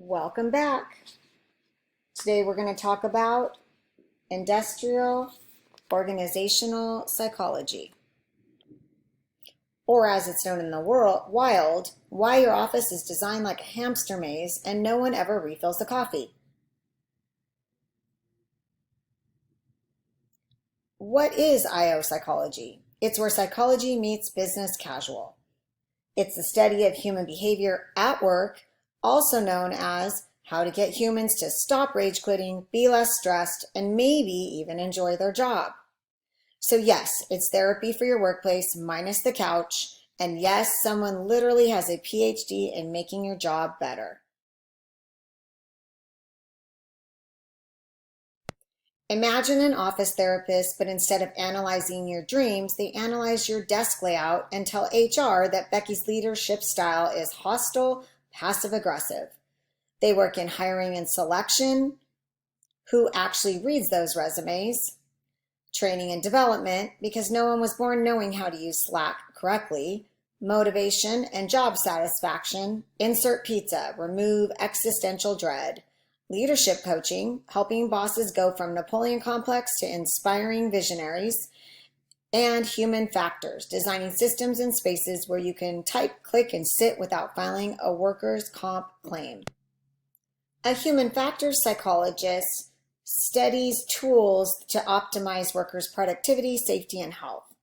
Welcome back. Today we're going to talk about industrial organizational psychology, or as it's known in the wild, why your office is designed like a hamster maze and no one ever refills the coffee. What is IO psychology? It's where psychology meets business casual. It's the study of human behavior at work, also known as how to get humans to stop rage quitting, be less stressed, and maybe even enjoy their job. So yes, it's therapy for your workplace minus the couch. And yes, someone literally has a PhD in making your job better. Imagine an office therapist, but instead of analyzing your dreams, they analyze your desk layout and tell HR that Becky's leadership style is hostile, passive aggressive. They work in hiring and selection. Who actually reads those resumes? Training and development, because no one was born knowing how to use Slack correctly. Motivation and job satisfaction. Insert pizza, remove existential dread. Leadership coaching, helping bosses go from Napoleon complex to inspiring visionaries. And human factors, designing systems and spaces where you can type, click, and sit without filing a workers' comp claim. A human factors psychologist studies tools to optimize workers' productivity, safety, and health.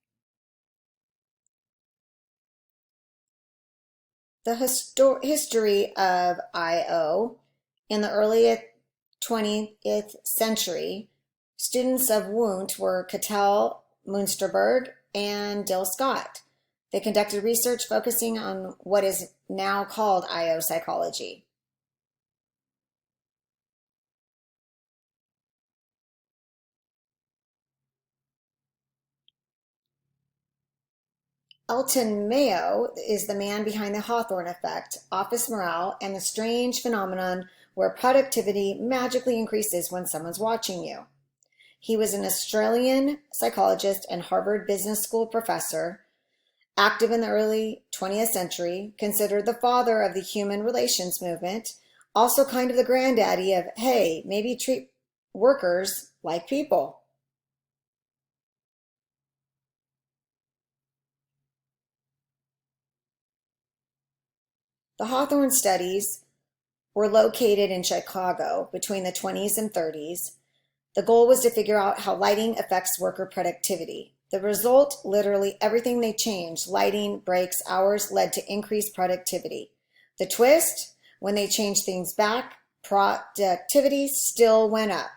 The history of IO in the early 20th century, students of Wundt were Cattell, Munsterberg, and Dill Scott. They conducted research focusing on what is now called IO psychology. Elton Mayo is the man behind the Hawthorne effect, office morale, and the strange phenomenon where productivity magically increases when someone's watching you. He was an Australian psychologist and Harvard Business School professor, active in the early 20th century, considered the father of the human relations movement, also kind of the granddaddy of, hey, maybe treat workers like people. The Hawthorne studies were located in Chicago between the 20s and 30s. The goal was to figure out how lighting affects worker productivity. The result, literally everything they changed, lighting, breaks, hours, led to increased productivity. The twist, when they changed things back, productivity still went up.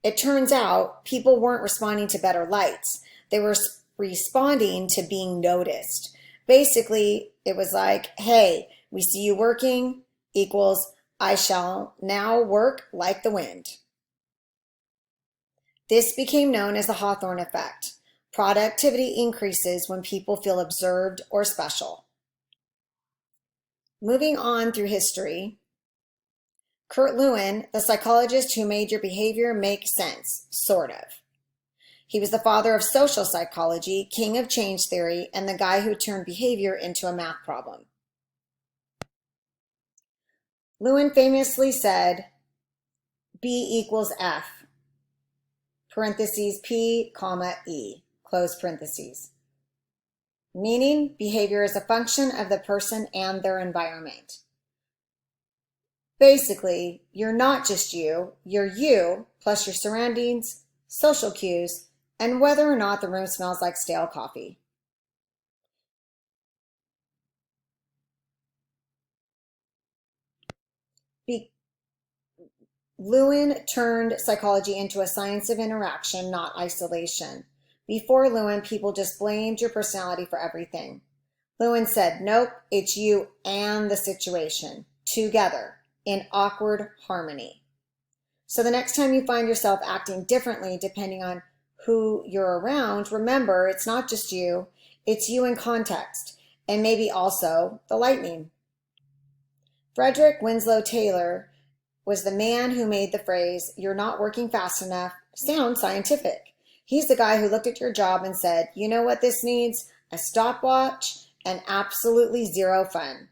It turns out people weren't responding to better lights. They were responding to being noticed. Basically, it was like, hey, we see you working equals I shall now work like the wind. This became known as the Hawthorne effect. Productivity increases when people feel observed or special. Moving on through history, Kurt Lewin, the psychologist who made your behavior make sense, sort of. He was the father of social psychology, king of change theory, and the guy who turned behavior into a math problem. Lewin famously said, B equals F, parentheses P, comma, E, close parentheses. Meaning, behavior is a function of the person and their environment. Basically, you're not just you're you, plus your surroundings, social cues, and whether or not the room smells like stale coffee. Be Lewin turned psychology into a science of interaction, not isolation. Before Lewin, people just blamed your personality for everything. Lewin said, nope, it's you and the situation, together, in awkward harmony. So the next time you find yourself acting differently depending on who you're around, remember it's not just you, it's you in context, and maybe also the lightning. Frederick Winslow Taylor was the man who made the phrase, you're not working fast enough, sound scientific. He's the guy who looked at your job and said, you know what this needs? A stopwatch and absolutely zero fun.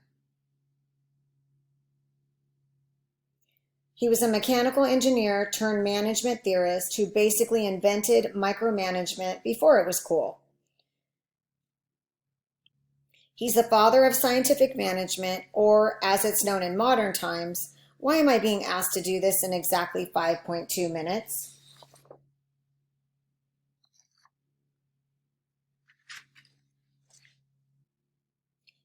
He was a mechanical engineer turned management theorist who basically invented micromanagement before it was cool. He's the father of scientific management, or as it's known in modern times, why am I being asked to do this in exactly 5.2 minutes?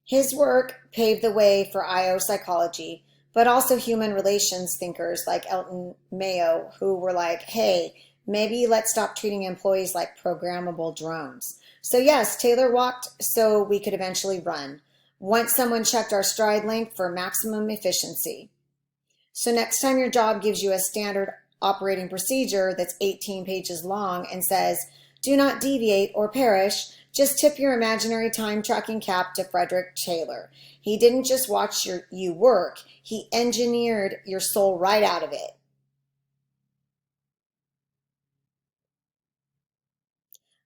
His work paved the way for IO psychology, but also human relations thinkers like Elton Mayo, who were like, hey, maybe let's stop treating employees like programmable drones. So, yes, Taylor walked so we could eventually run. Once someone checked our stride length for maximum efficiency. So, next time your job gives you a standard operating procedure that's 18 pages long and says, do not deviate or perish, just tip your imaginary time tracking cap to Frederick Taylor. He didn't just watch you work, he engineered your soul right out of it.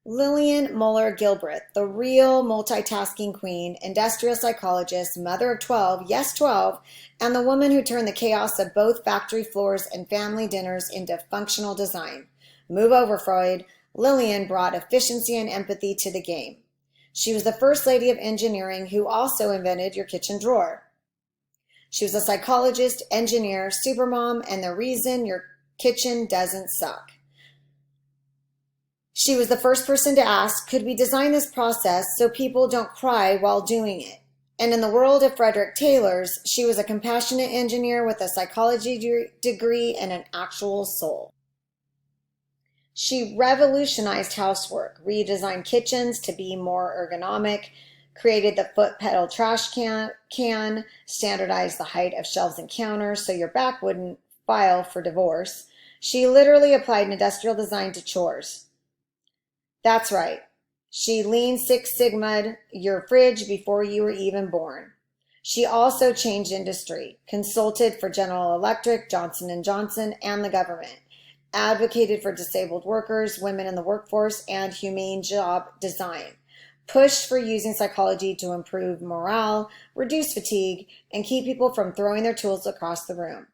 Lillian Muller Gilbreth, the real multitasking queen, industrial psychologist, mother of 12, yes 12, and the woman who turned the chaos of both factory floors and family dinners into functional design. Move over, Freud. Lillian brought efficiency and empathy to the game. She was the first lady of engineering who also invented your kitchen drawer. She was a psychologist, engineer, supermom, and the reason your kitchen doesn't suck. She was the first person to ask, could we design this process so people don't cry while doing it? And in the world of Frederick Taylor's, she was a compassionate engineer with a psychology degree and an actual soul. She revolutionized housework, redesigned kitchens to be more ergonomic, created the foot pedal trash can, standardized the height of shelves and counters so your back wouldn't file for divorce. She literally applied industrial design to chores. That's right. She Lean Six Sigma'd your fridge before you were even born. She also changed industry, consulted for General Electric, Johnson & Johnson, and the government, advocated for disabled workers, women in the workforce, and humane job design, pushed for using psychology to improve morale, reduce fatigue, and keep people from throwing their tools across the room.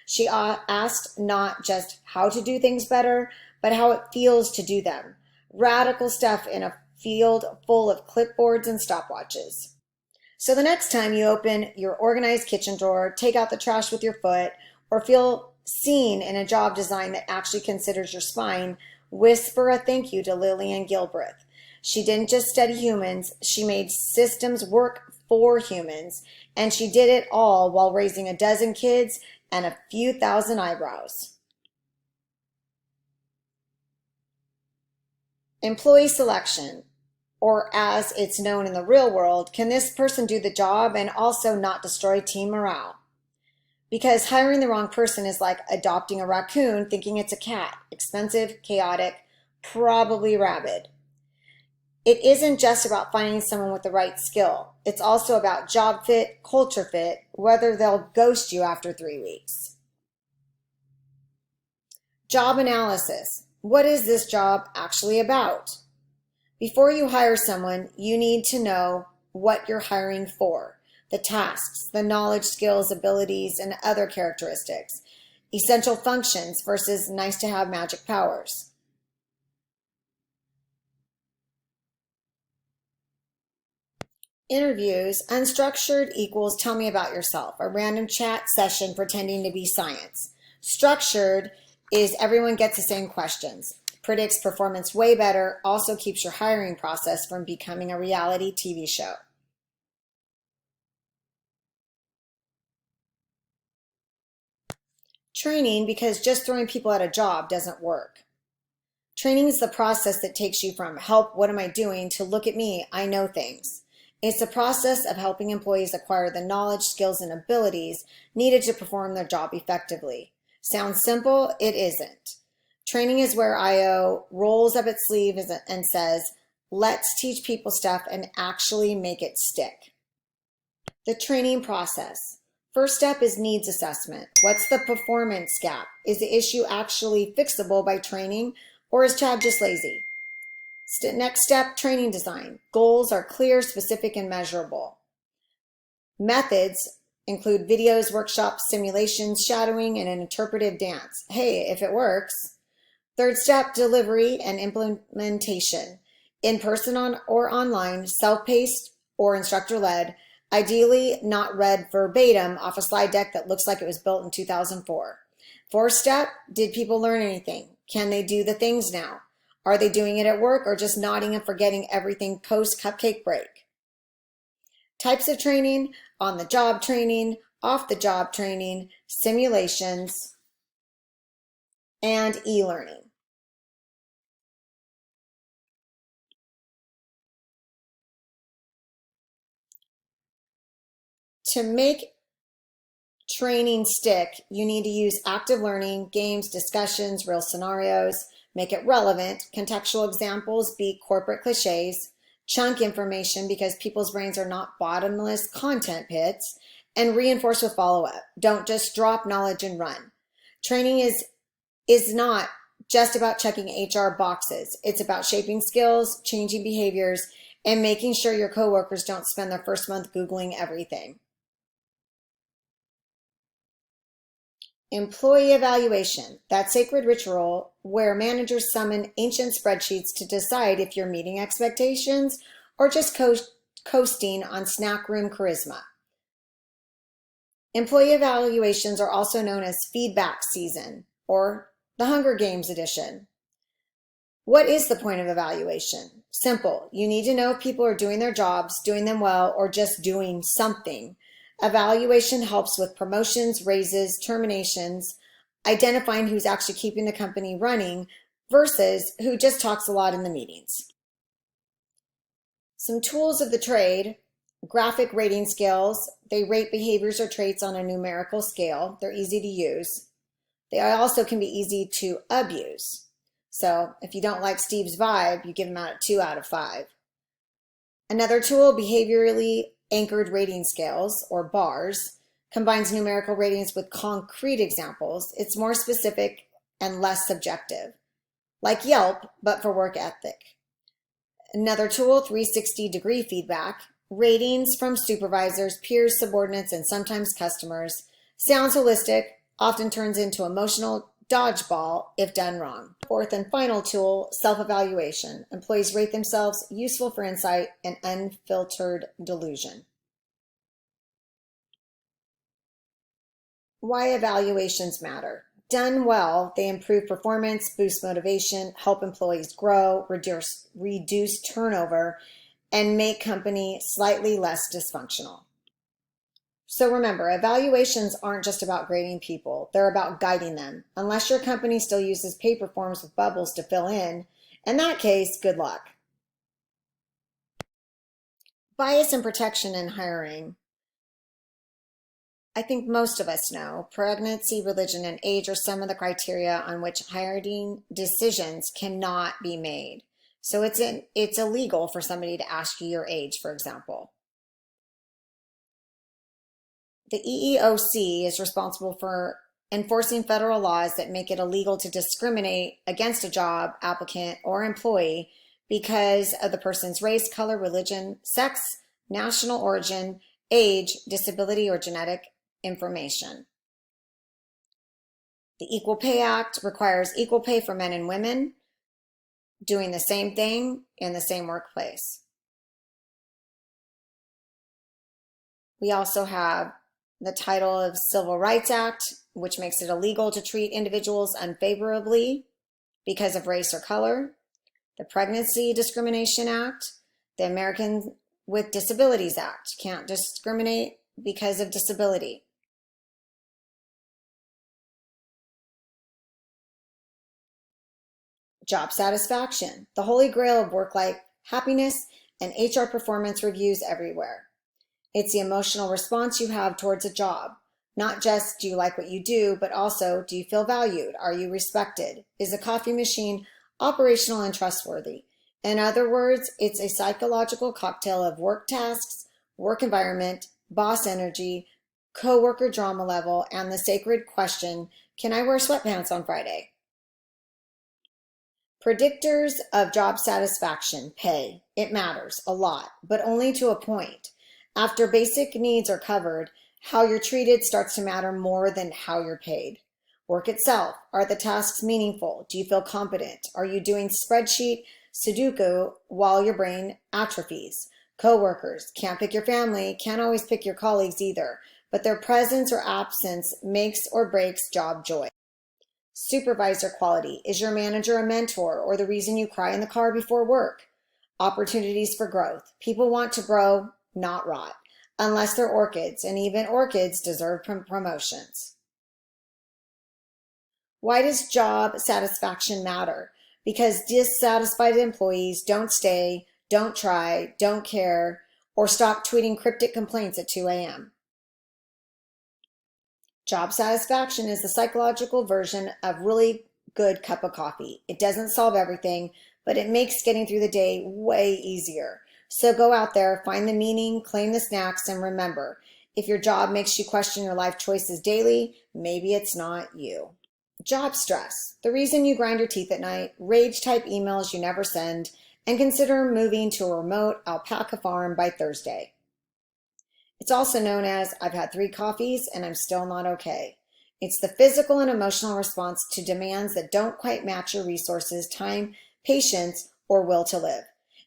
She asked not just how to do things better, but how it feels to do them. Radical stuff in a field full of clipboards and stopwatches. So the next time you open your organized kitchen drawer, take out the trash with your foot, or feel seen in a job design that actually considers your spine, whisper a thank you to Lillian Gilbreth. She didn't just study humans, she made systems work for humans, and she did it all while raising a dozen kids and a few thousand eyebrows. Employee selection, or as it's known in the real world, can this person do the job and also not destroy team morale? Because hiring the wrong person is like adopting a raccoon thinking it's a cat, expensive, chaotic, probably rabid. It isn't just about finding someone with the right skill. It's also about job fit, culture fit, whether they'll ghost you after 3 weeks. Job analysis. What is this job actually about? Before you hire someone, you need to know what you're hiring for, the tasks, the knowledge, skills, abilities, and other characteristics, essential functions versus nice to have magic powers. Interviews, unstructured equals tell me about yourself, a random chat session pretending to be science. Structured is everyone gets the same questions, predicts performance way better, also keeps your hiring process from becoming a reality TV show. Training, because just throwing people at a job doesn't work. Training is the process that takes you from help, what am I doing, to look at me, I know things. It's the process of helping employees acquire the knowledge, skills, and abilities needed to perform their job effectively. Sounds simple? It isn't. Training is where IO rolls up its sleeve and says, let's teach people stuff and actually make it stick. The training process. First step is needs assessment. What's the performance gap? Is the issue actually fixable by training, or is Chad just lazy? Next step, training design. Goals are clear, specific, and measurable. Methods Include videos, workshops, simulations, shadowing, and an interpretive dance. Hey, if it works. Third step, delivery and implementation. In person or online, self-paced or instructor-led, ideally not read verbatim off a slide deck that looks like it was built in 2004. Fourth step, did people learn anything? Can they do the things now? Are they doing it at work or just nodding and forgetting everything post cupcake break? Types of training: on the job training, off the job training, simulations, and e-learning. To make training stick, you need to use active learning, games, discussions, real scenarios, make it relevant, contextual examples, beat corporate cliches, chunk information because people's brains are not bottomless content pits, and reinforce with follow-up. Don't just drop knowledge and run. Training is not just about checking HR boxes. It's about shaping skills, changing behaviors, and making sure your coworkers don't spend their first month Googling everything. Employee evaluation, that sacred ritual where managers summon ancient spreadsheets to decide if you're meeting expectations or just coasting on snack room charisma. Employee evaluations are also known as feedback season or the Hunger Games edition. What is the point of evaluation? Simple. You need to know if people are doing their jobs, doing them well, or just doing something. Evaluation helps with promotions, raises, terminations, identifying who's actually keeping the company running versus who just talks a lot in the meetings. Some tools of the trade: graphic rating scales. They rate behaviors or traits on a numerical scale. They're easy to use. They also can be easy to abuse. So if you don't like Steve's vibe, you give him out a 2 out of 5. Another tool, behaviorally anchored rating scales, or bars, combines numerical ratings with concrete examples. It's more specific and less subjective, like Yelp, but for work ethic. Another tool, 360-degree feedback, ratings from supervisors, peers, subordinates, and sometimes customers. Sounds holistic, often turns into emotional dodgeball if done wrong. Fourth and final tool, self-evaluation. Employees rate themselves, useful for insight and unfiltered delusion. Why evaluations matter. Done well, they improve performance, boost motivation, help employees grow, reduce turnover, and make company slightly less dysfunctional. So remember, evaluations aren't just about grading people, they're about guiding them. Unless your company still uses paper forms with bubbles to fill in that case, good luck. Bias and protection in hiring. I think most of us know pregnancy, religion, and age are some of the criteria on which hiring decisions cannot be made. So it's illegal for somebody to ask you your age, for example. The EEOC is responsible for enforcing federal laws that make it illegal to discriminate against a job applicant or employee because of the person's race, color, religion, sex, national origin, age, disability, or genetic information. The Equal Pay Act requires equal pay for men and women doing the same thing in the same workplace. We also have the Title of Civil Rights Act, which makes it illegal to treat individuals unfavorably because of race or color. The Pregnancy Discrimination Act, the Americans with Disabilities Act. Can't discriminate because of disability. Job satisfaction, the holy grail of work-life happiness and HR performance reviews everywhere. It's the emotional response you have towards a job. Not just do you like what you do, but also do you feel valued? Are you respected? Is the coffee machine operational and trustworthy? In other words, it's a psychological cocktail of work tasks, work environment, boss energy, coworker drama level, and the sacred question, can I wear sweatpants on Friday? Predictors of job satisfaction: pay. It matters a lot, but only to a point. After basic needs are covered, How you're treated starts to matter more than how you're paid. Work itself. Are the tasks meaningful? Do you feel competent? Are you doing spreadsheet Sudoku while your brain atrophies? Coworkers. Can't pick your family, can't always pick your colleagues either, but their presence or absence makes or breaks job joy. Supervisor quality. Is your manager a mentor or the reason you cry in the car before work? Opportunities for growth. People want to grow, not rot, unless they're orchids, and even orchids deserve promotions. Why does job satisfaction matter? Because dissatisfied employees don't stay, don't try, don't care, or stop tweeting cryptic complaints at 2 a.m. Job satisfaction is the psychological version of really good cup of coffee. It doesn't solve everything, but it makes getting through the day way easier. So go out there, find the meaning, claim the snacks, and remember, if your job makes you question your life choices daily, maybe it's not you. Job stress, the reason you grind your teeth at night, rage type emails you never send, and consider moving to a remote alpaca farm by Thursday. It's also known as I've had 3 coffees and I'm still not okay. It's the physical and emotional response to demands that don't quite match your resources, time, patience, or will to live.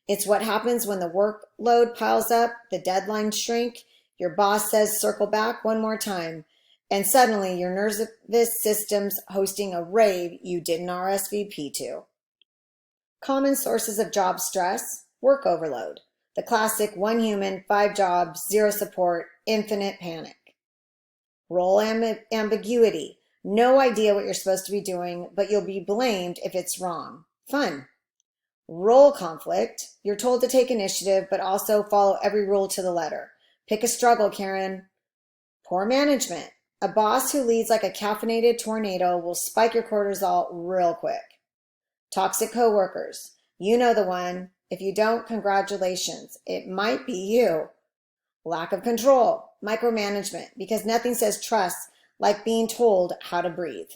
It's what happens when the workload piles up, the deadlines shrink, your boss says circle back one more time, and suddenly your nervous system's hosting a rave you didn't RSVP to. Common sources of job stress: work overload. The classic 1 human, 5 jobs, 0 support, infinite panic. Role ambiguity. No idea what you're supposed to be doing, but you'll be blamed if it's wrong. Fun. Role conflict. You're told to take initiative, but also follow every rule to the letter. Pick a struggle, Karen. Poor management. A boss who leads like a caffeinated tornado will spike your cortisol real quick. Toxic coworkers. You know the one. If you don't, congratulations. It might be you. Lack of control. Micromanagement. Because nothing says trust like being told how to breathe.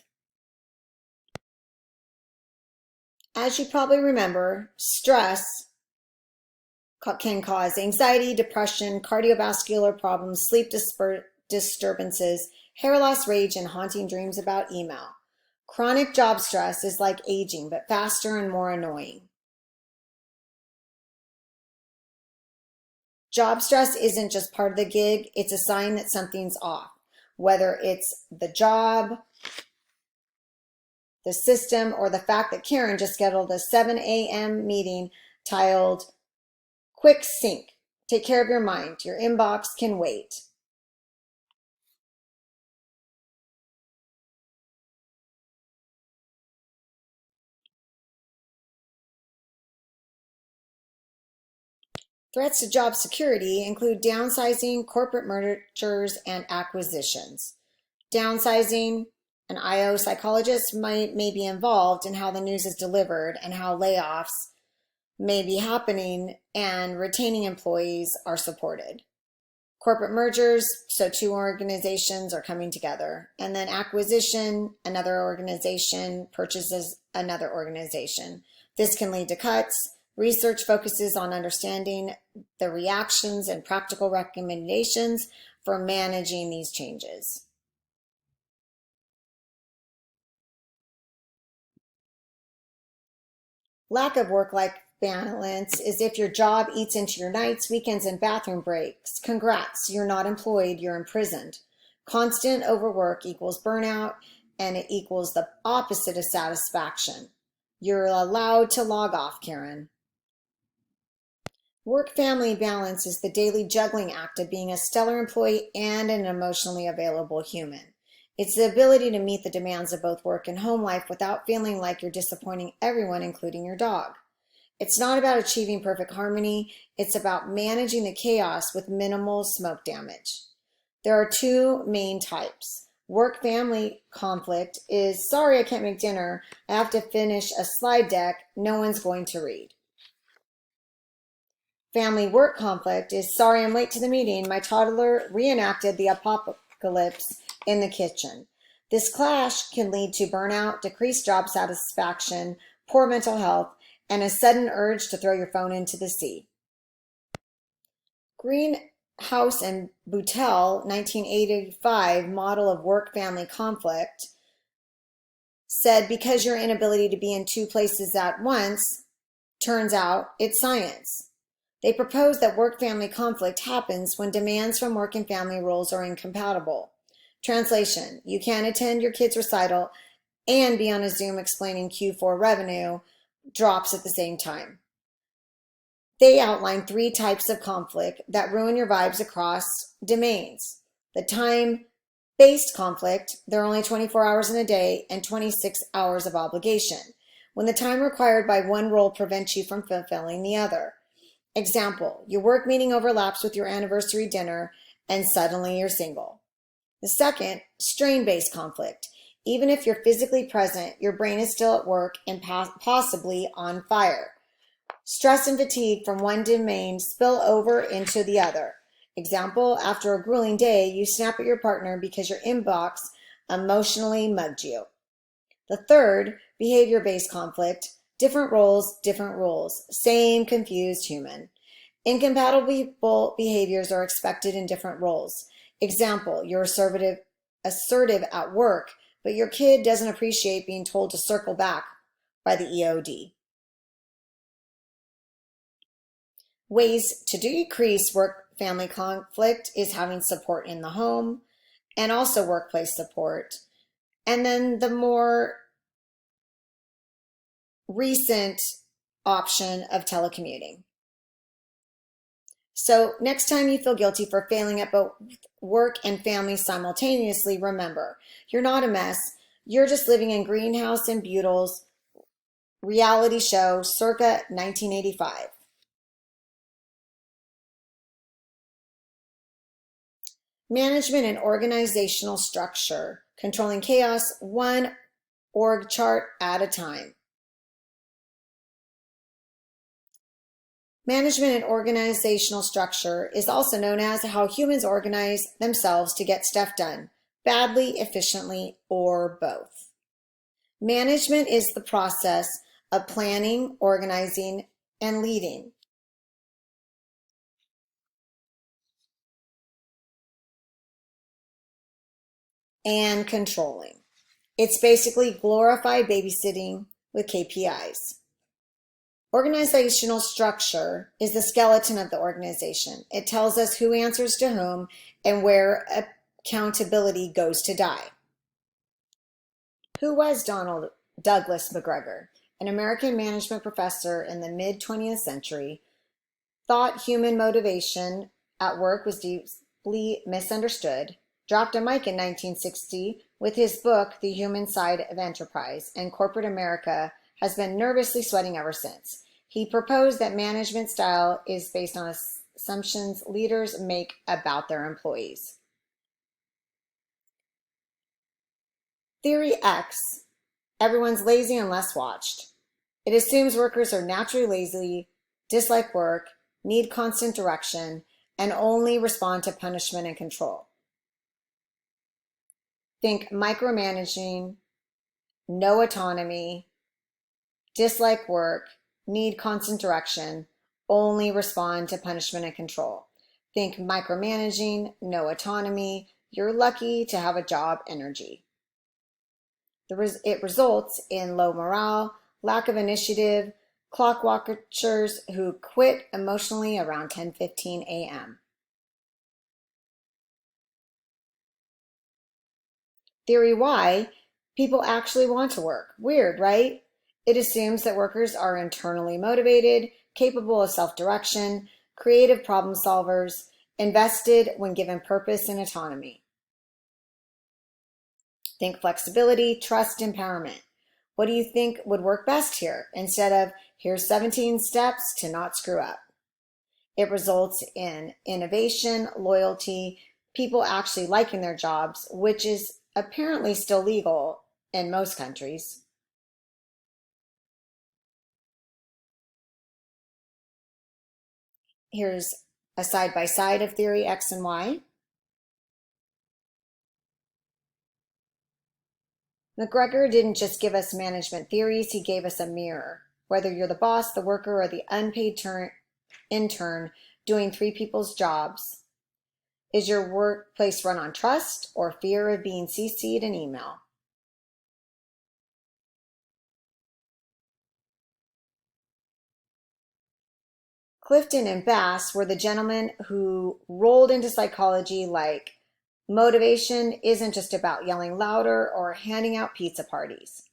As you probably remember, stress can cause anxiety, depression, cardiovascular problems, sleep disturbances, hair loss, rage, and haunting dreams about email. Chronic job stress is like aging, but faster and more annoying. Job stress isn't just part of the gig, it's a sign that something's off. Whether it's the job, the system, or the fact that Karen just scheduled a 7 a.m. meeting titled Quick Sync. Take care of your mind. Your inbox can wait. Threats to job security include downsizing, corporate mergers, and acquisitions. Downsizing, an IO psychologist may be involved in how the news is delivered and how layoffs may be happening and retaining employees are supported. Corporate mergers, so 2 organizations are coming together. And then acquisition, another organization purchases another organization. This can lead to cuts. Research focuses on understanding the reactions and practical recommendations for managing these changes. Lack of work-life balance is if your job eats into your nights, weekends, and bathroom breaks. Congrats, you're not employed, you're imprisoned. Constant overwork equals burnout, and it equals the opposite of satisfaction. You're allowed to log off, Karen. Work-family balance is the daily juggling act of being a stellar employee and an emotionally available human. It's the ability to meet the demands of both work and home life without feeling like you're disappointing everyone, including your dog. It's not about achieving perfect harmony, it's about managing the chaos with minimal smoke damage. There are 2 main types. Work-family conflict is, sorry I can't make dinner, I have to finish a slide deck no one's going to read. Family work conflict is, sorry I'm late to the meeting, my toddler reenacted the apocalypse in the kitchen. This clash can lead to burnout, decreased job satisfaction, poor mental health, and a sudden urge to throw your phone into the sea. Green House and Boutel 1985 model of work-family conflict said because your inability to be in two places at once, turns out it's science. They propose that work-family conflict happens when demands from work and family roles are incompatible. Translation: you can't attend your kid's recital and be on a Zoom explaining Q4 revenue drops at the same time. They outline 3 types of conflict that ruin your vibes across domains. The time-based conflict, there are only 24 hours in a day and 26 hours of obligation, when the time required by one role prevents you from fulfilling the other. Example, your work meeting overlaps with your anniversary dinner and suddenly you're single. The second, strain-based conflict. Even if you're physically present, your brain is still at work and possibly on fire. Stress and fatigue from one domain spill over into the other. Example, after a grueling day, you snap at your partner because your inbox emotionally mugged you. The third, behavior-based conflict. Different roles, different rules. Same confused human. Incompatible behaviors are expected in different roles. Example, you're assertive at work, but your kid doesn't appreciate being told to circle back by the EOD. Ways to decrease work-family conflict is having support in the home and also workplace support. And then the more recent option of telecommuting. So next time you feel guilty for failing at both work and family simultaneously, remember, you're not a mess. You're just living in Greenhouse and Butel's reality show circa 1985. Management and organizational structure, controlling chaos one org chart at a time. Management and organizational structure is also known as how humans organize themselves to get stuff done, badly, efficiently, or both. Management is the process of planning, organizing, and leading. And controlling. It's basically glorified babysitting with KPIs. Organizational structure is the skeleton of the organization. It tells us who answers to whom and where accountability goes to die. Who was Donald Douglas McGregor? An American management professor in the mid-20th century, thought human motivation at work was deeply misunderstood, dropped a mic in 1960 with his book, The Human Side of Enterprise, and corporate America has been nervously sweating ever since. He proposed that management style is based on assumptions leaders make about their employees. Theory X, everyone's lazy unless watched. It assumes workers are naturally lazy, dislike work, need constant direction, and only respond to punishment and control. Think micromanaging, no autonomy, dislike work, need constant direction, only respond to punishment and control. Think micromanaging, no autonomy, you're lucky to have a job energy. It results in low morale, lack of initiative, clock watchers who quit emotionally around 10:15 a.m. Theory Y, people actually want to work. Weird, right? It assumes that workers are internally motivated, capable of self-direction, creative problem solvers, invested when given purpose and autonomy. Think flexibility, trust, empowerment. What do you think would work best here? Instead of, here's 17 steps to not screw up. It results in innovation, loyalty, people actually liking their jobs, which is apparently still legal in most countries. Here's a side-by-side of theory X and Y. McGregor didn't just give us management theories, he gave us a mirror. Whether you're the boss, the worker, or the unpaid intern doing 3 people's jobs, Is your workplace run on trust or fear of being CC'd in email? Clifton and Bass were the gentlemen who rolled into psychology like motivation isn't just about yelling louder or handing out pizza parties.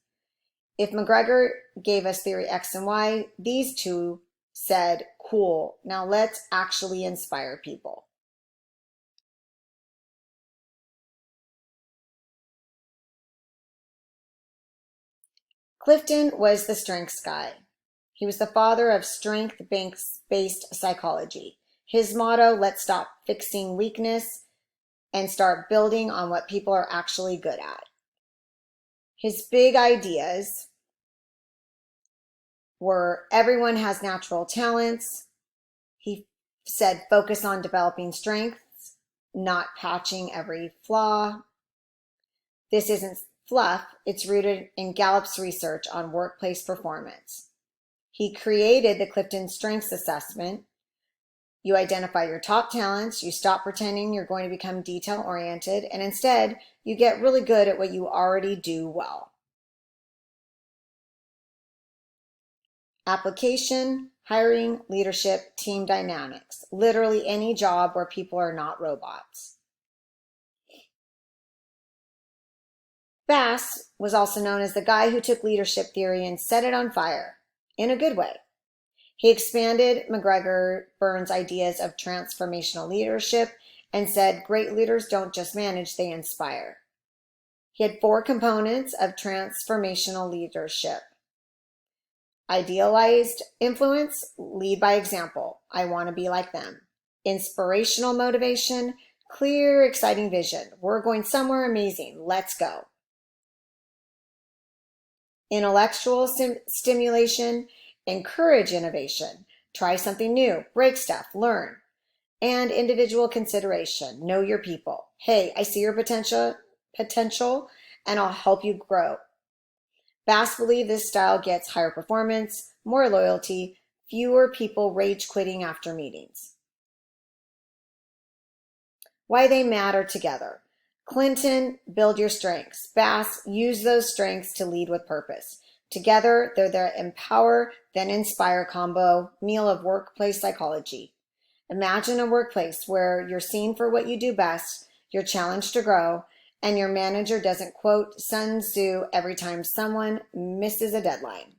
If McGregor gave us theory X and Y, these two said, cool, now let's actually inspire people. Clifton was the strengths guy. He was the father of strength-based psychology. His motto, let's stop fixing weakness and start building on what people are actually good at. His big ideas were everyone has natural talents. He said focus on developing strengths, not patching every flaw. This isn't fluff, it's rooted in Gallup's research on workplace performance. He created the Clifton Strengths Assessment. You identify your top talents, you stop pretending you're going to become detail-oriented, and instead, you get really good at what you already do well. Application, hiring, leadership, team dynamics. Literally any job where people are not robots. Bass was also known as the guy who took leadership theory and set it on fire, in a good way. He expanded McGregor Burns' ideas of transformational leadership and said great leaders don't just manage, they inspire. He had 4 components of transformational leadership. Idealized influence, lead by example. I want to be like them. Inspirational motivation, clear, exciting vision. We're going somewhere amazing. Let's go. Intellectual stimulation, encourage innovation. Try something new, break stuff, learn. And individual consideration, know your people. Hey, I see your potential, and I'll help you grow. Bass believed this style gets higher performance, more loyalty, fewer people rage quitting after meetings. Why they matter together. Clinton, build your strengths. Bass, use those strengths to lead with purpose. Together, they're the empower, then inspire combo meal of workplace psychology. Imagine a workplace where you're seen for what you do best, you're challenged to grow, and your manager doesn't quote Sun Tzu every time someone misses a deadline.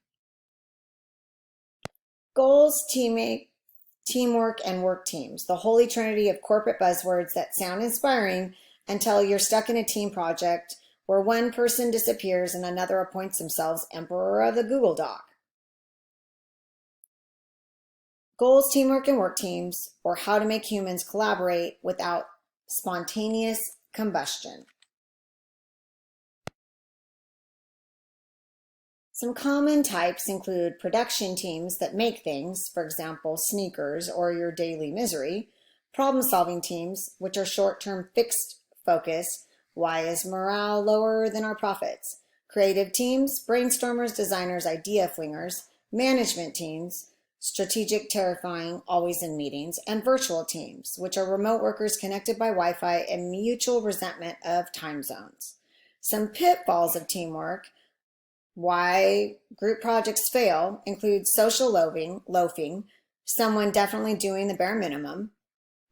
Goals, teamwork, and work teams, the holy trinity of corporate buzzwords that sound inspiring until you're stuck in a team project where one person disappears and another appoints themselves emperor of the Google Doc. Goals, teamwork, and work teams, or how to make humans collaborate without spontaneous combustion. Some common types include production teams that make things, for example, sneakers or your daily misery, problem-solving teams, which are short-term fixed focus, why is morale lower than our profits, creative teams, brainstormers, designers, idea flingers, management teams, strategic terrifying, always in meetings, and virtual teams, which are remote workers connected by Wi-Fi and mutual resentment of time zones. Some pitfalls of teamwork, why group projects fail, include social loafing, someone definitely doing the bare minimum,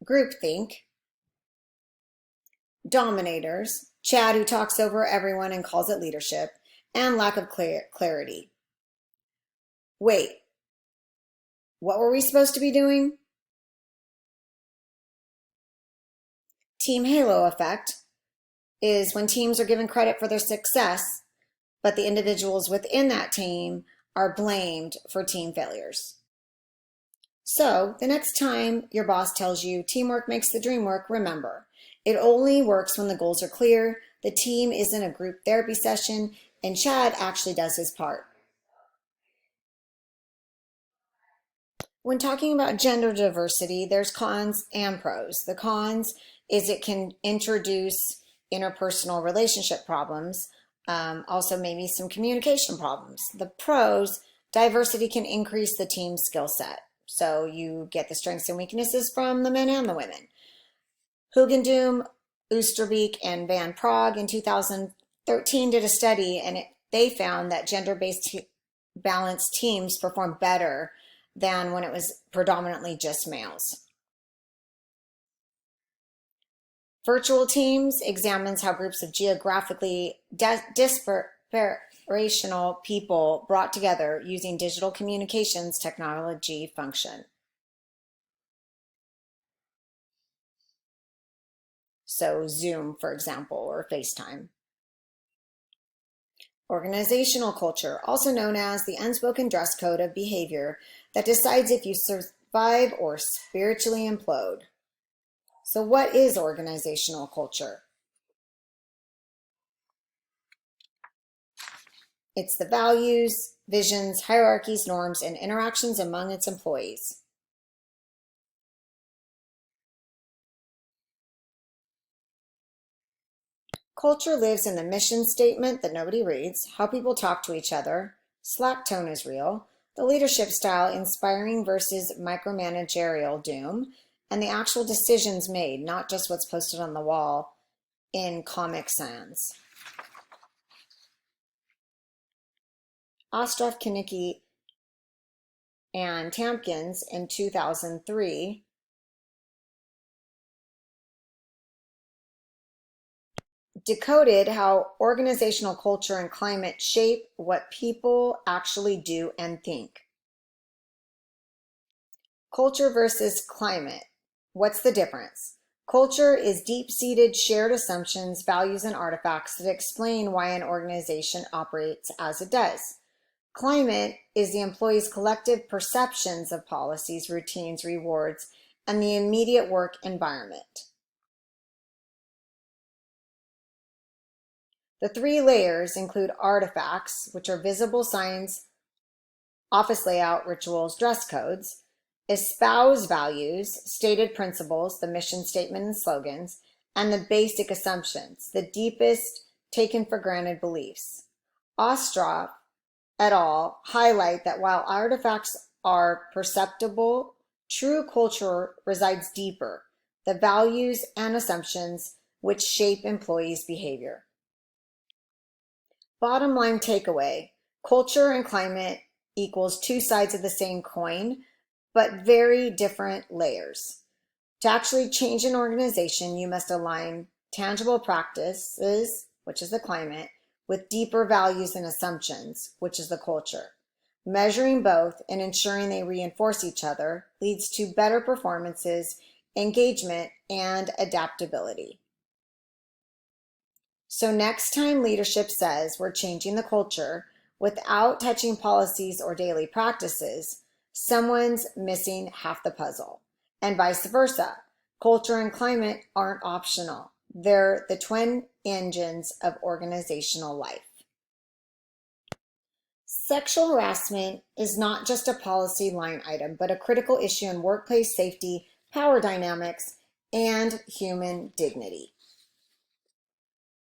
groupthink, dominators, Chad who talks over everyone and calls it leadership, and lack of clarity. Wait, what were we supposed to be doing? Team halo effect is when teams are given credit for their success, but the individuals within that team are blamed for team failures. So the next time your boss tells you teamwork makes the dream work, remember, it only works when the goals are clear, the team isn't a group therapy session, and Chad actually does his part. When talking about gender diversity, there's cons and pros. The cons is it can introduce interpersonal relationship problems, also maybe some communication problems. The pros, diversity can increase the team's skill set. So you get the strengths and weaknesses from the men and the women. Hugendum, Oosterbeek, and Van Praag in 2013 did a study, and they found that gender-based balanced teams performed better than when it was predominantly just males. Virtual Teams examines how groups of geographically disparational people brought together using digital communications technology function. So Zoom, for example, or FaceTime. Organizational culture, also known as the unspoken dress code of behavior that decides if you survive or spiritually implode. So what is organizational culture? It's the values, visions, hierarchies, norms, and interactions among its employees. Culture lives in the mission statement that nobody reads, how people talk to each other, Slack tone is real, the leadership style inspiring versus micromanagerial doom, and the actual decisions made, not just what's posted on the wall in Comic Sans. Ostroff, Kinnicky, and Tampkins in 2003 decoded how organizational culture and climate shape what people actually do and think. Culture versus climate. What's the difference? Culture is deep-seated shared assumptions, values, and artifacts that explain why an organization operates as it does. Climate is the employee's collective perceptions of policies, routines, rewards, and the immediate work environment. The three layers include artifacts, which are visible signs, office layout, rituals, dress codes, espouse values, stated principles, the mission statement and slogans, and the basic assumptions, the deepest taken for granted beliefs. Ostroff et al. Highlight that while artifacts are perceptible, true culture resides deeper, the values and assumptions which shape employees' behavior. Bottom line takeaway, culture and climate equals two sides of the same coin, but very different layers. To actually change an organization, you must align tangible practices, which is the climate, with deeper values and assumptions, which is the culture. Measuring both and ensuring they reinforce each other leads to better performances, engagement, and adaptability. So next time leadership says we're changing the culture without touching policies or daily practices, someone's missing half the puzzle. And vice versa. Culture and climate aren't optional. They're the twin engines of organizational life. Sexual harassment is not just a policy line item, but a critical issue in workplace safety, power dynamics, and human dignity.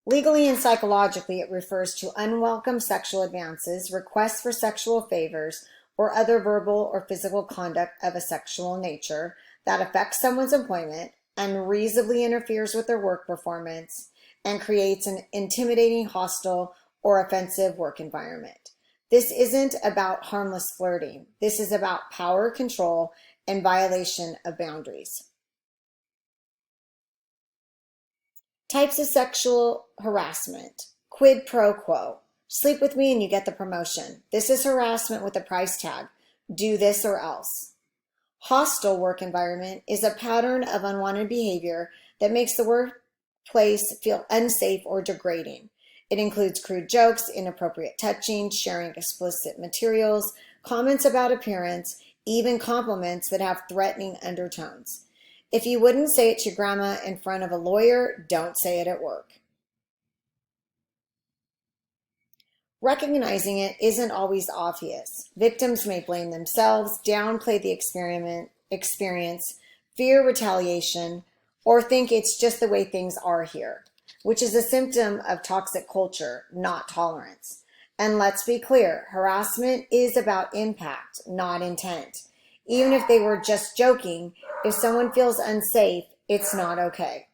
Legally and psychologically, it refers to unwelcome sexual advances, requests for sexual favors, or other verbal or physical conduct of a sexual nature that affects someone's employment, unreasonably interferes with their work performance, and creates an intimidating, hostile, or offensive work environment. This isn't about harmless flirting. This is about power, control, and violation of boundaries. Types of sexual harassment. Quid pro quo. Sleep with me and you get the promotion. This is harassment with a price tag. Do this or else. Hostile work environment is a pattern of unwanted behavior that makes the workplace feel unsafe or degrading. It includes crude jokes, inappropriate touching, sharing explicit materials, comments about appearance, even compliments that have threatening undertones. If you wouldn't say it to grandma in front of a lawyer, don't say it at work. Recognizing it isn't always obvious. Victims may blame themselves, downplay the experience, fear retaliation, or think it's just the way things are here, which is a symptom of toxic culture, not tolerance. And let's be clear, harassment is about impact, not intent. Even if they were just joking, if someone feels unsafe, it's not okay.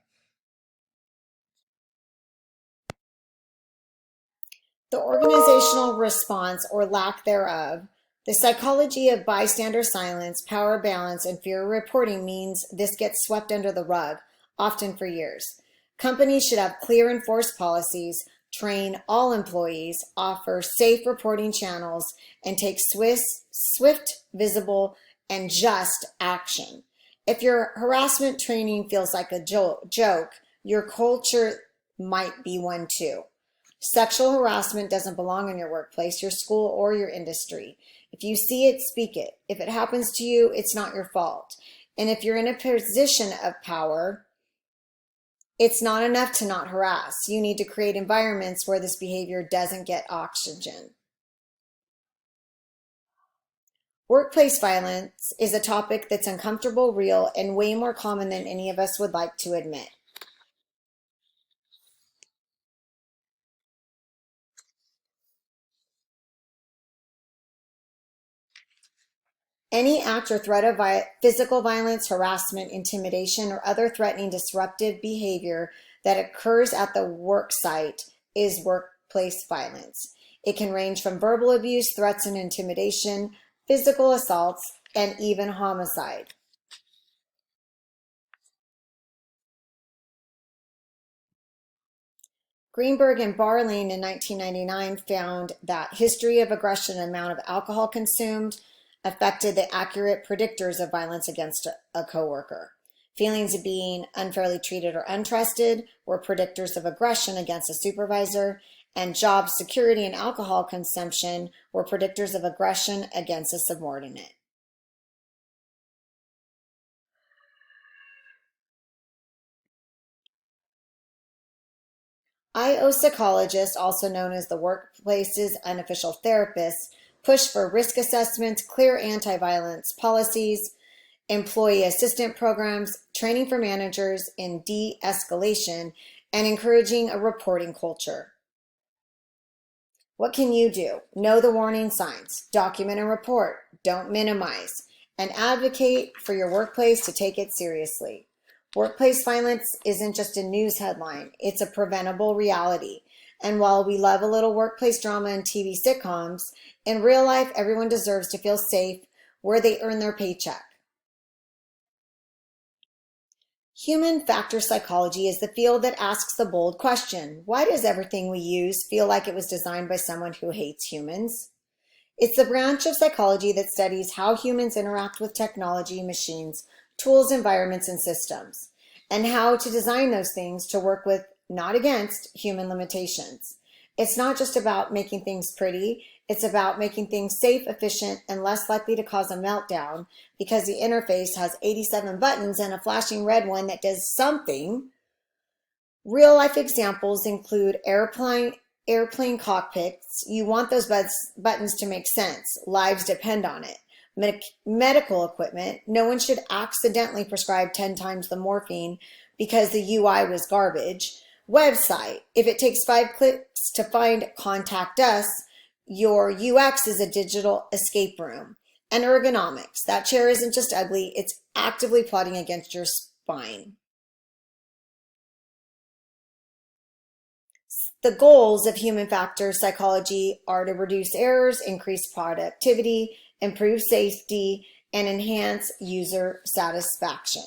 The organizational response or lack thereof. The psychology of bystander silence, power balance, and fear reporting means this gets swept under the rug, often for years. Companies should have clear enforced policies, train all employees, offer safe reporting channels, and take swift, visible, and just action. If your harassment training feels like a joke, your culture might be one too. Sexual harassment doesn't belong in your workplace, your school, or your industry. If you see it, speak it. If it happens to you, it's not your fault. And if you're in a position of power, it's not enough to not harass. You need to create environments where this behavior doesn't get oxygen. Workplace violence is a topic that's uncomfortable, real, and way more common than any of us would like to admit. Any act or threat of physical violence, harassment, intimidation, or other threatening, disruptive behavior that occurs at the work site is workplace violence. It can range from verbal abuse, threats and intimidation, physical assaults, and even homicide. Greenberg and Barling in 1999 found that history of aggression and amount of alcohol consumed affected the accurate predictors of violence against a coworker. Feelings of being unfairly treated or untrusted were predictors of aggression against a supervisor, and job security and alcohol consumption were predictors of aggression against a subordinate. IO psychologists, also known as the workplace's unofficial therapists, push for risk assessments, clear anti-violence policies, employee assistance programs, training for managers in de-escalation, and encouraging a reporting culture. What can you do? Know the warning signs, document and report, don't minimize, and advocate for your workplace to take it seriously. Workplace violence isn't just a news headline, it's a preventable reality. And while we love a little workplace drama in TV sitcoms, in real life, everyone deserves to feel safe where they earn their paycheck. Human factor psychology is the field that asks the bold question, why does everything we use feel like it was designed by someone who hates humans? It's the branch of psychology that studies how humans interact with technology, machines, tools, environments, and systems, and how to design those things to work with, not against, human limitations. It's not just about making things pretty, it's about making things safe, efficient, and less likely to cause a meltdown because the interface has 87 buttons and a flashing red one that does something. Real life examples include airplane cockpits. You want those buttons to make sense. Lives depend on it. Medical equipment. No one should accidentally prescribe 10 times the morphine because the UI was garbage. Website. If it takes 5 clicks to find contact us, your UX is a digital escape room. And ergonomics. That chair isn't just ugly, it's actively plotting against your spine. The goals of human factor psychology are to reduce errors, increase productivity, improve safety, and enhance user satisfaction.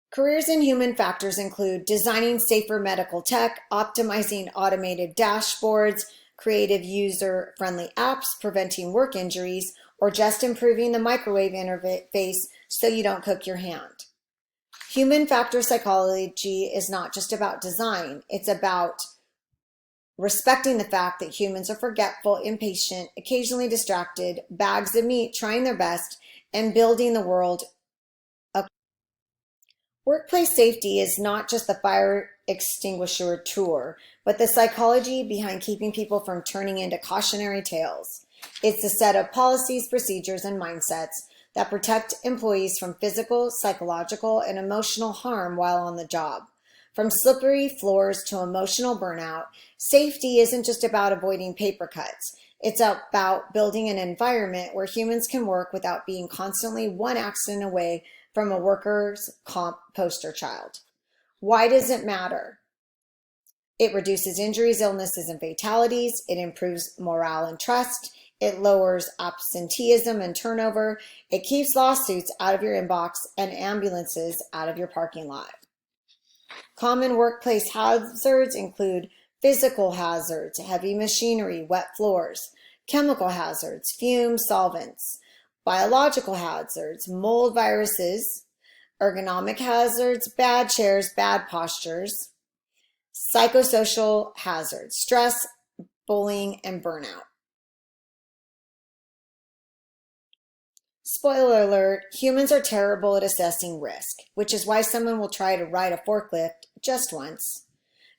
Careers in human factors include designing safer medical tech, optimizing automated dashboards, creative user-friendly apps, preventing work injuries, or just improving the microwave interface so you don't cook your hand. Human factor psychology is not just about design, it's about respecting the fact that humans are forgetful, impatient, occasionally distracted, bags of meat, trying their best, and building the world. Workplace safety is not just the fire extinguisher tour, but the psychology behind keeping people from turning into cautionary tales. It's a set of policies, procedures, and mindsets that protect employees from physical, psychological, and emotional harm while on the job. From slippery floors to emotional burnout, safety isn't just about avoiding paper cuts. It's about building an environment where humans can work without being constantly one accident away from a workers' comp poster child. Why does it matter? It reduces injuries, illnesses, and fatalities. It improves morale and trust. It lowers absenteeism and turnover. It keeps lawsuits out of your inbox and ambulances out of your parking lot. Common workplace hazards include physical hazards, heavy machinery, wet floors, chemical hazards, fumes, solvents, biological hazards, mold, viruses, ergonomic hazards, bad chairs, bad postures, psychosocial hazards, stress, bullying, and burnout. Spoiler alert, humans are terrible at assessing risk, which is why someone will try to ride a forklift just once.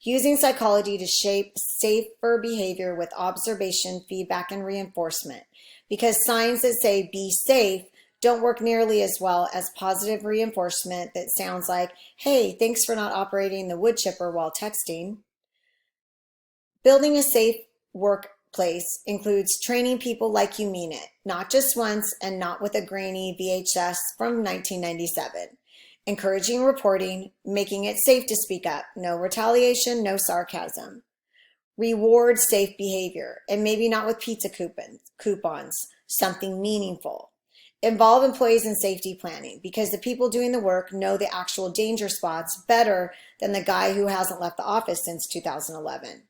Using psychology to shape safer behavior with observation, feedback, and reinforcement, because signs that say be safe don't work nearly as well as positive reinforcement that sounds like, hey, thanks for not operating the wood chipper while texting. Building a safe workplace includes training people like you mean it, not just once and not with a grainy VHS from 1997. Encouraging reporting, making it safe to speak up, no retaliation, no sarcasm. Reward safe behavior, and maybe not with pizza coupons, something meaningful. Involve employees in safety planning because the people doing the work know the actual danger spots better than the guy who hasn't left the office since 2011.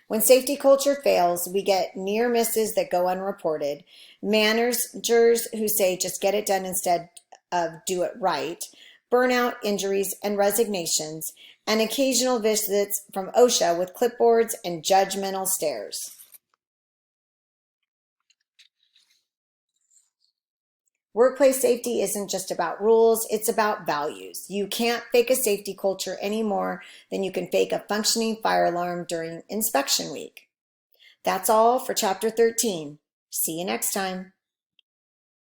When safety culture fails, we get near misses that go unreported, managers who say just get it done instead of do it right, burnout, injuries, and resignations, and occasional visits from OSHA with clipboards and judgmental stares. Workplace safety isn't just about rules, it's about values. You can't fake a safety culture any more than you can fake a functioning fire alarm during inspection week. That's all for Chapter 13. See you next time.